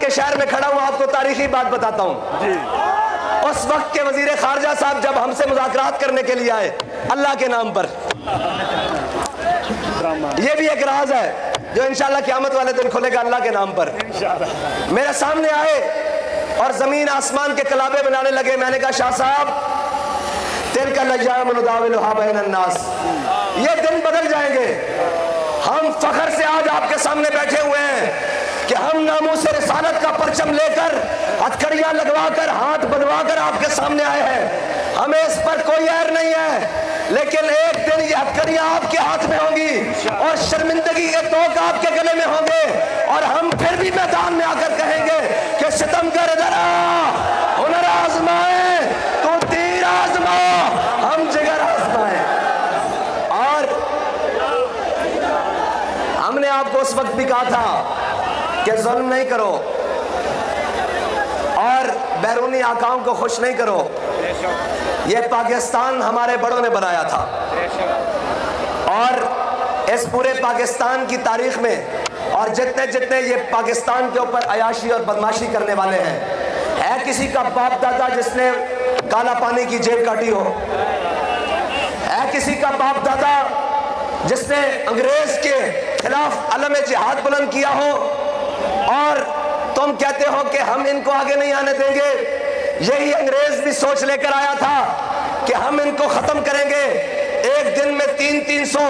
کے شہر میں کھڑا ہوں, آپ کو تاریخی بات بتاتا ہوں. اس وقت کے وزیر خارجہ صاحب جب ہم سے مذاکرات کرنے کے لیے آئے اللہ کے نام پر, یہ بھی ایک راز ہے جو انشاءاللہ قیامت والے دن کھلے گا اللہ کے نام پر. میرے سامنے آئے اور زمین آسمان کے کلابے بنانے لگے. میں نے کہا شاہ صاحب تلک الایام نداولها بین الناس, یہ دن بدل جائیں گے. ہم فخر سے آج آپ کے سامنے بیٹھے ہوئے ہیں کہ ہم ناموس رسالت کا پرچم لے کر ہتھکڑیاں لگوا کر ہاتھ بدوا کر آپ کے سامنے آئے ہیں. ہمیں اس پر کوئی عیب نہیں ہے, لیکن ایک دن یہ ہتھکڑیاں آپ کے ہاتھ میں ہوں گی اور شرمندگی کے طوق آپ کے گلے میں ہوں گے, اور ہم پھر بھی میدان میں آ کر کہیں گے کہ ستم کر ادھر آ, ہنر آزمائے تو تیر آزما, ہم جگر آزمائے. اور ہم نے آپ کو اس وقت بھی کہا تھا کہ ظلم نہیں کرو اور بیرونی آقاؤں کو خوش نہیں کرو. یہ پاکستان ہمارے بڑوں نے بنایا تھا, اور اس پورے پاکستان کی تاریخ میں اور جتنے یہ پاکستان کے اوپر عیاشی اور بدماشی کرنے والے ہیں, ہے کسی کا باپ دادا جس نے کالا پانی کی جیب کاٹی ہو؟ ہے کسی کا باپ دادا جس نے انگریز کے خلاف علم جہاد بلند کیا ہو اور تم کہتے ہو کہ ہم ان کو آگے نہیں آنے دیں گے؟ یہی انگریز بھی سوچ لے کر آیا تھا کہ ہم ان کو ختم کریں گے. ایک دن میں 300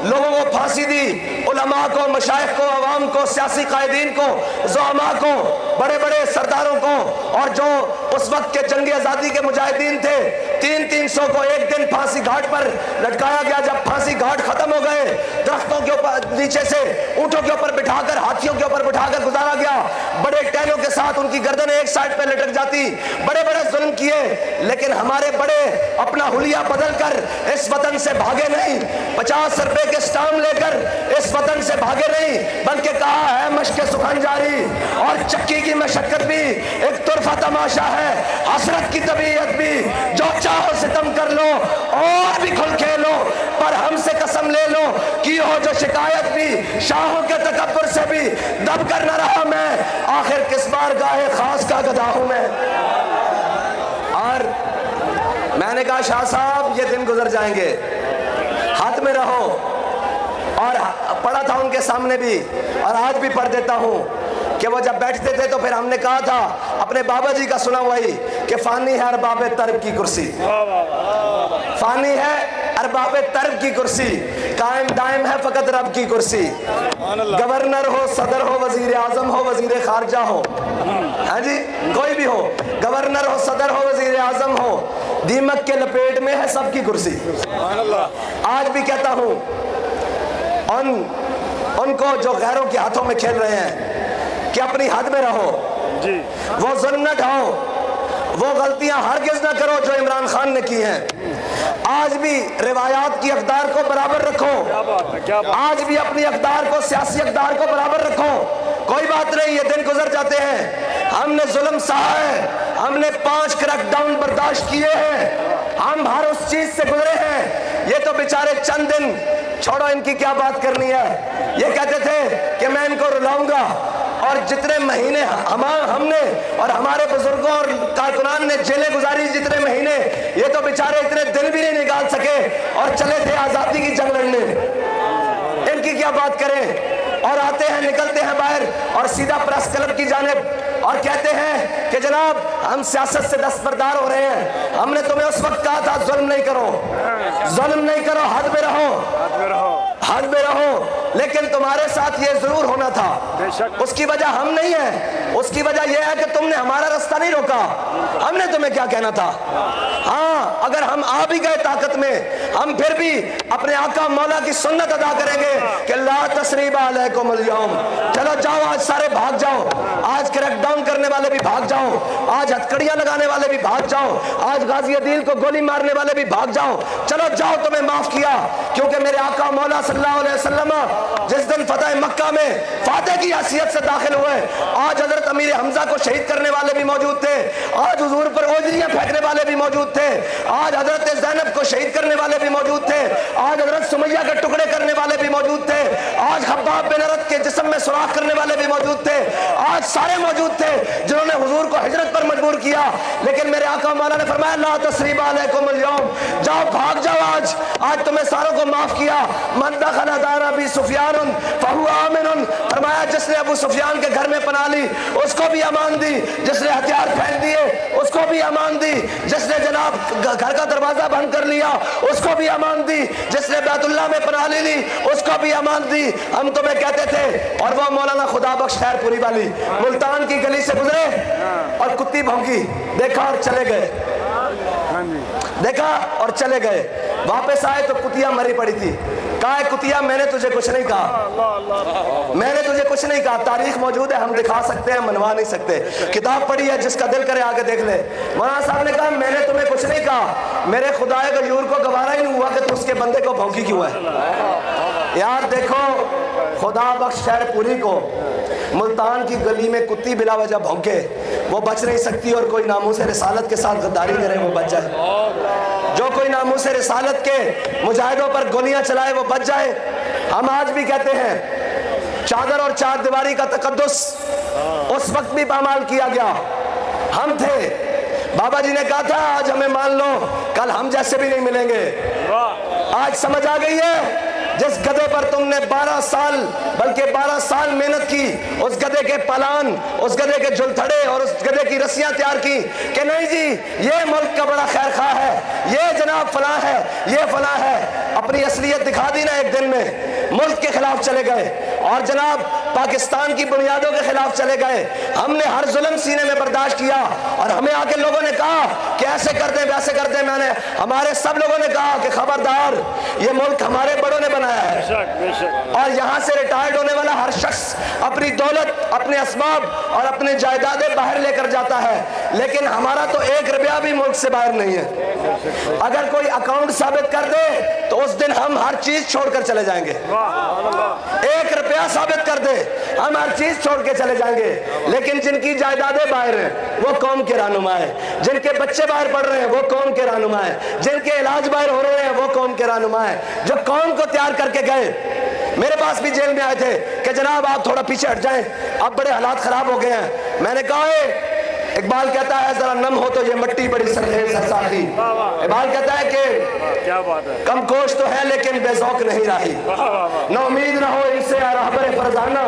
لوگوں کو پھانسی دی, علماء کو, مشائخ کو, عوام کو, سیاسی قائدین کو, زعماء کو, بڑے بڑے سرداروں کو, اور جو اس وقت کے جنگ آزادی کے مجاہدین تھے 300 کو ایک دن پھانسی گھاٹ پر لٹکایا گیا. جب پھانسی گھاٹ ختم ہو گئے, درختوں کے اوپر نیچے سے اونٹوں کے اوپر بٹھا کر, ہاتھیوں کے اوپر بٹھا کر گزارا گیا. بڑے ٹہنوں کے ساتھ ان کی گردنیں ایک سائڈ پہ لٹک جاتی. بڑے بڑے ظلم کیے, لیکن ہمارے بڑے اپنا حلیہ بدل کر اس وطن سے بھاگے نہیں. 50 روپے کے اسٹام لے کر اس وطن سے بھاگے نہیں, بلکہ کہا ہے مشق سخن جاری اور چکی کی مشقت بھی ایک طرفہ تماشا ہے, حسرت کی طبیعت بھی, جو چاہو ستم کر لو اور بھی کھل کھیلو, پر ہم سے قسم لے لو کی ہو جو شکایت بھی, شاہوں کے تکبر سے بھی دب کر نہ رہا میں, آخر کس بار گاہے خاص کا گدھا ہوں میں. اور میں نے کہا شاہ صاحب یہ دن گزر جائیں گے, ہاتھ میں رہو. اور پڑھا تھا ان کے سامنے بھی اور آج بھی پڑھ دیتا ہوں کہ وہ جب بیٹھتے تھے تو پھر ہم نے کہا تھا اپنے بابا جی کا سنا وہی کہ فانی ہے ارباب طرب کی کرسی, فانی ہے ارباب طرب کی کرسی, قائم دائم ہے فقط رب کی کرسی. گورنر ہو, صدر ہو, وزیر اعظم ہو, وزیر خارجہ ہو, ہاں جی کوئی بھی ہو, گورنر ہو, صدر ہو, وزیر اعظم ہو, دیمک کے لپیٹ میں ہے سب کی کرسی. آج بھی کہتا ہوں ان کو جو غیروں کے ہاتھوں میں کھیل رہے ہیں کہ اپنی حد میں رہو, وہ ظلم نہ ڈھاؤ, وہ غلطیاں ہرگز نہ کرو جو عمران خان نے کی ہیں. آج بھی روایات کی اقدار کو برابر رکھو, آج بھی اپنی اقدار کو, سیاسی اقدار کو برابر رکھو. کوئی بات نہیں, یہ دن گزر جاتے ہیں. ہم نے ظلم سہا ہے, ہم نے 5 کریک ڈاؤن برداشت کیے ہیں, ہم ہر اس چیز سے گزرے ہیں. یہ تو بیچارے چند دن, چھوڑو ان کی کیا بات کرنی ہے. یہ کہتے تھے کہ میں ان کو رلاؤں گا, اور جتنے مہینے ہم نے اور ہمارے بزرگوں اور کارکنان نے جیلیں گزاری, جتنے مہینے, یہ تو بیچارے اتنے دن بھی نہیں نکال سکے اور چلے تھے آزادی کی جنگ لڑنے. ان کی کیا بات کریں. اور آتے ہیں, نکلتے ہیں باہر اور سیدھا پریس کلب کی جانب اور کہتے ہیں کہ جناب ہم سیاست سے دستبردار ہو رہے ہیں. ہم نے تمہیں اس وقت کہا تھا ظلم نہیں کرو, ظلم نہیں کرو, حد میں رہو, حد میں رہو. لیکن تمہارے ساتھ یہ ضرور ہونا تھا. اس کی وجہ ہم نہیں ہے, اس کی وجہ یہ ہے کہ تم نے ہمارا رستہ نہیں روکا. ہم نے تمہیں کیا کہنا تھا. ہاں اگر ہم آ بھی گئے طاقت میں, ہم پھر بھی اپنے آقا مولا کی سنت ادا کریں گے کہ لا تسریب علیکم اليوم. چلو جاؤ, آج سارے بھاگ جاؤ. آج کریک ڈاؤن کرنے والے بھی بھاگ جاؤ, آج ہتھکڑیاں لگانے والے بھی بھاگ جاؤ, آج غازی عدیل کو گولی مارنے والے بھی بھاگ جاؤ, چلو جاؤ تمہیں معاف کیا, کیونکہ میرے آقا مولا صلی اللہ علیہ وسلم جس دن فتح مکہ میں فاتح کی حیثیت سے داخل ہوئے, آج حضرت امیر حمزہ کو شہید کرنے والے بھی موجود تھے, آج حضور پر اوجریاں پھینکنے والے بھی موجود تھے, آج حضرت زینب کو شہید کرنے والے بھی موجود تھے, آج حضرت سمیہ کے ٹکڑے کرنے والے بھی موجود تھے, آج خباب بن ارت کے جسم میں سوراخ کرنے والے بھی موجود تھے, آج سارے موجود تھے جنہوں نے حضور کو ہجرت پر مجبور کیا. لیکن میرے آقا مولا نے فرمایا لا تثریب علیکم اليوم, جاؤ بھاگ جاؤ, آج تمہیں ساروں کو معاف کیا. من دخل دار ابی سفیان فهو آمن, فرمایا جس نے ابو سفیان کے گھر میں پناہ لی اس کو بھی امان دی, جس نے ہتھیار پھینک دیے اس کو بھی امان دی, جس نے جناب گھر کا دروازہ بند کر لیا اس کو بھی امان دی, جس نے بیت اللہ میں پناہ لی اس کو بھی امان دی. ہم تمہیں کہتے تھے, اور وہ مولانا خدا بخش خیر پوری والی ملتان کی گلی سے گزرے اور کتی بھونکی, دیکھا اور چلے گئے, دیکھا اور چلے گئے, واپس آئے تو کتیا مری پڑی تھی. کہا ہے کتیا میں نے تجھے کچھ نہیں کہا, میں نے تجھے کچھ نہیں کہا, تاریخ موجود ہے, ہم دکھا سکتے ہیں, منوا نہیں سکتے, کتاب پڑھی ہے, جس کا دل کرے آگے دیکھ لے. مولانا صاحب نے کہا میں نے تمہیں کچھ نہیں کہا, میرے خدائے غیور کو گوارا ہی نہیں ہوا کہ تو اس کے بندے کو بھونکی کیوں ہے. یار دیکھو خدا بخش خیر پوری کو ملتان کی گلی میں کتی بلا وجہ بھونکے, وہ بچ نہیں سکتی, اور کوئی ناموس رسالت کے ساتھ غداری کرے وہ بچ جائے, جو کوئی ناموس رسالت کے مجاہدوں پر گولیاں چلائے وہ بچ جائے. ہم آج بھی کہتے ہیں چادر اور چار دیواری کا تقدس اس وقت بھی پامال کیا گیا, ہم تھے, بابا جی نے کہا تھا آج ہمیں مان لو کل ہم جیسے بھی نہیں ملیں گے. آج سمجھ آ گئی ہے, جس گدے پر تم نے 12 سال بلکہ 12 سال محنت کی, اس گدے کے پلان, اس گدے کے جھلتھڑے اور اس گدے کی رسیاں تیار کی کہ نہیں جی یہ ملک کا بڑا خیر خواہ ہے, یہ جناب فلاں ہے, یہ فلاں ہے, اپنی اصلیت دکھا دی نا ایک دن میں, ملک کے خلاف چلے گئے اور جناب پاکستان کی بنیادوں کے خلاف چلے گئے. ہم نے ہر ظلم سینے میں برداشت کیا, اور ہمیں آ کے لوگوں نے کہا کہ ایسے کر دیں ویسے کر دیں, میں نے ہمارے سب لوگوں نے کہا کہ خبردار, یہ ملک ہمارے بڑوں نے بنایا ہے, اور یہاں سے ریٹائرڈ ہونے والا ہر شخص اپنی دولت, اپنے اسباب اور اپنے جائیدادیں باہر لے کر جاتا ہے, لیکن ہمارا تو 1 روپیہ بھی ملک سے باہر نہیں ہے. اگر کوئی اکاؤنٹ ثابت کر دے تو اس دن ہم ہر چیز چھوڑ کر چلے جائیں گے. 1 روپیہ ثابت کر دے ہم ہر چیز چھوڑ کے چلے جائیں گے, لیکن جن کی جائیدادیں باہر ہیں وہ قوم کے رہنما ہیں, جن کے بچے باہر پڑھ رہے ہیں وہ قوم کے رہنما ہیں, جن کے علاج باہر ہو رہے ہیں وہ قوم کے رہنما ہیں, جو قوم کو تیار کر کے گئے. میرے پاس بھی جیل میں آئے تھے کہ جناب آپ تھوڑا پیچھے ہٹ جائیں, اب بڑے حالات خراب ہو گئے ہیں. میں نے کہا اقبال کہتا ہے ذرا نم ہو تو یہ مٹی بڑی سرخیز ہے ساقی. اقبال کہتا ہے کہ کم کوش تو ہے لیکن بے ذوق نہیں رہی, نہ امید نہ ہو ان سے رہبر فرزانہ,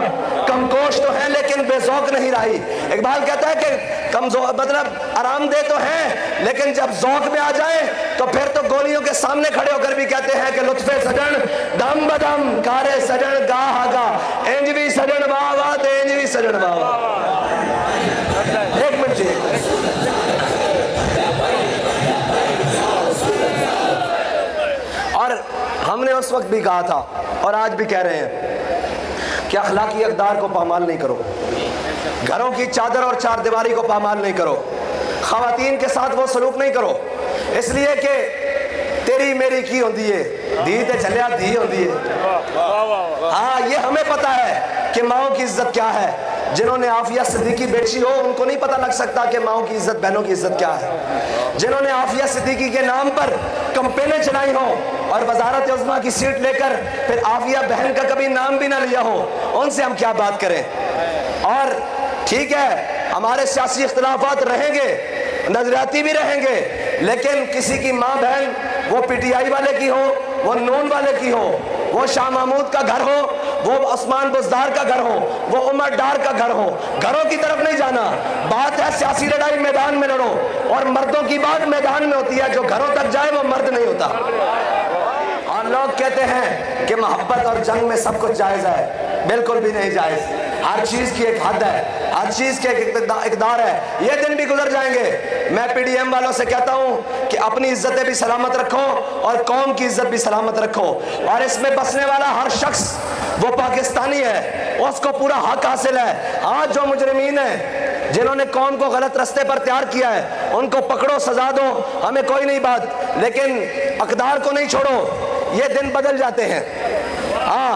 کم کوش تو ہے لیکن بے ذوق نہیں رہی. اقبال کہتا ہے کہ کم مطلب آرام دہ تو ہیں لیکن جب ذوق میں آ جائیں تو پھر تو گولیوں کے سامنے کھڑے ہو کر بھی کہتے ہیں کہ لطف سجن دم بدم کارے سجن گاہ گا, انج بھی سجن بابا انج بھی سجن بابا. ایک منٹ جی, اور ہم نے اس وقت بھی کہا تھا اور آج بھی کہہ رہے ہیں کہ اخلاقی اقدار کو پامال نہیں کرو, گھروں کی چادر اور چار دیواری کو پامال نہیں کرو, خواتین کے ساتھ وہ سلوک نہیں کرو, اس لیے کہ تیری میری کی ہوندی ہے, دھی تے چلیا دھی ہوندی ہے. ہاں یہ ہمیں پتا ہے کہ ماؤں کی عزت کیا ہے. جنہوں نے عافیہ صدیقی بیچی ہو ان کو نہیں پتہ لگ سکتا کہ ماؤں کی عزت, بہنوں کی عزت کیا ہے. جنہوں نے عافیہ صدیقی کے نام پر کمپینیں چلائی ہوں اور وزارت عظمیٰ کی سیٹ لے کر پھر عافیہ بہن کا کبھی نام بھی نہ لیا ہو, ان سے ہم کیا بات کریں. اور ٹھیک ہے ہمارے سیاسی اختلافات رہیں گے, نظریاتی بھی رہیں گے, لیکن کسی کی ماں بہن وہ پی ٹی آئی والے کی ہو, وہ نون والے کی ہو, وہ شاہ محمود کا گھر ہو, وہ عثمان بزدار کا گھر ہو, وہ عمر ڈار کا گھر ہو, گھروں کی طرف نہیں جانا. بات ہے سیاسی لڑائی میدان میں لڑو, اور مردوں کی بات میدان میں ہوتی ہے, جو گھروں تک جائے وہ مرد نہیں ہوتا. اور لوگ کہتے ہیں کہ محبت اور جنگ میں سب کچھ جائز ہے, بالکل بھی نہیں جائز. ہر چیز کی ایک حد ہے, ہر چیز کے ایک اقدار ہے. یہ دن بھی گزر جائیں گے. میں پی ڈی ایم والوں سے کہتا ہوں کہ اپنی عزتیں بھی سلامت رکھو اور قوم کی عزت بھی سلامت رکھو, اور اس میں بسنے والا ہر شخص وہ پاکستانی ہے, اس کو پورا حق حاصل ہے. آج جو مجرمین ہیں جنہوں نے قوم کو غلط رستے پر تیار کیا ہے ان کو پکڑو، سزا دو، ہمیں کوئی نہیں بات، لیکن اقدار کو نہیں چھوڑو، یہ دن بدل جاتے ہیں۔ ہاں،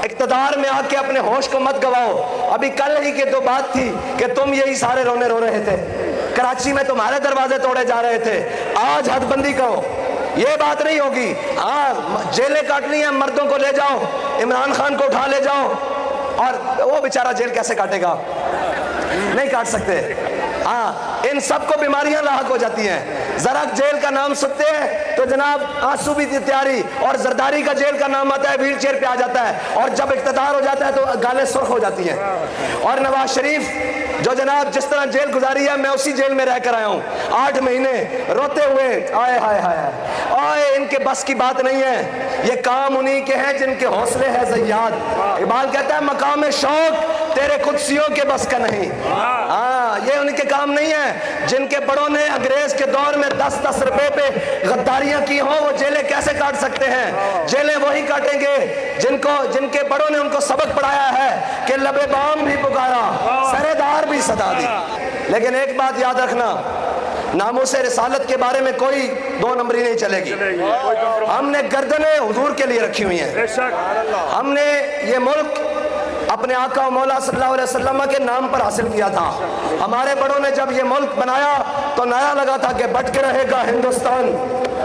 اقتدار میں آ کے اپنے ہوش کو مت گواؤ۔ ابھی کل ہی کی تو بات تھی کہ تم یہی سارے رونے رو رہے تھے، کراچی میں تمہارے دروازے توڑے جا رہے تھے، آج حد بندی کرو، یہ بات نہیں ہوگی۔ ہاں، جیلیں کاٹنی ہیں، مردوں کو لے جاؤ، عمران خان کو اٹھا لے جاؤ، اور وہ بیچارہ جیل کیسے کاٹے گا؟ نہیں کاٹ سکتے۔ ہاں، ان سب کو بیماریاں لاحق ہو جاتی ہیں۔ ذرا جیل کا نام سنتے ہیں تو جناب آنسو بھی تیاری، اور زرداری کا جیل کا نام آتا ہے ویل چیئر پہ آ جاتا ہے، اور جب اقتدار ہو جاتا ہے تو گالیں سرخ ہو جاتی ہیں۔ اور نواز شریف جو جناب جس طرح جیل گزاری ہے، میں اسی جیل میں رہ کر آیا ہوں 8 مہینے روتے ہوئے، آئے ہائے ہائے آئے، ان کے بس کی بات نہیں ہے۔ یہ کام انہی کے ہیں جن کے حوصلے ہیں زیاد۔ اقبال کہتا ہے مقام شوق تیرے قدسیوں کے بس کا نہیں۔ ہاں، یہ ان کے کام نہیں ہے۔ جن کے بڑوں نے انگریز کے دور میں 10-10 روپے پہ غداریاں کی ہوں، وہ جیلیں کیسے کاٹ سکتے ہیں؟ جیلیں وہی کاٹیں گے جن کے بڑوں نے ان کو سبق پڑھایا ہے کہ لبے بام بھی پکارا، سرے دار بھی صدا دی۔ لیکن ایک بات یاد رکھنا، ناموس رسالت کے بارے میں کوئی 2 نمبری نہیں چلے گی۔ ہم نے گردنیں حضور کے لیے رکھی ہوئی ہیں۔ ہم نے یہ ملک اپنے آقا و مولا صلی اللہ علیہ وسلم کے نام پر حاصل کیا تھا۔ ہمارے بڑوں نے جب یہ ملک بنایا تو نعرہ لگا تھا کہ بٹ کے رہے گا ہندوستان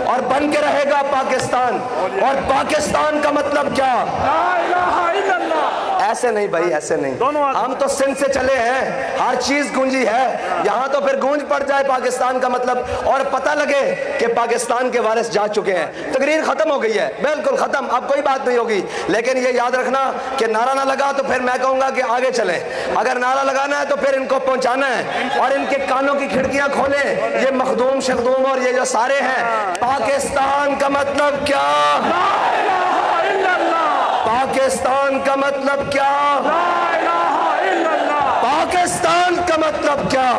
اور بن کے رہے گا پاکستان۔ اور پاکستان کا مطلب کیا؟ لا الہ الا اللہ۔ ایسے نہیں بھائی، ایسے نہیں، ہم تو سندھ سے چلے ہیں، ہر چیز گونجی ہے، یہاں تو پھر گونج پڑ جائے پاکستان کا مطلب، اور پتہ لگے کہ پاکستان کے وارث جا چکے ہیں۔ تقریر ختم ہو گئی ہے، بالکل ختم، اب کوئی بات نہیں ہوگی۔ لیکن یہ یاد رکھنا کہ نعرہ نہ لگا تو پھر میں کہوں گا کہ آگے چلیں، اگر نعرہ لگانا ہے تو پھر ان کو پہنچانا ہے، اور ان کے کانوں کی کھڑکیاں کھولیں، یہ مخدوم شخدوم اور یہ جو سارے ہیں۔ پاکستان کا مطلب کیا؟ لا الہ الا اللہ۔ پاکستان کا مطلب کیا؟ لا الہ الا اللہ۔ پاکستان کا مطلب کیا؟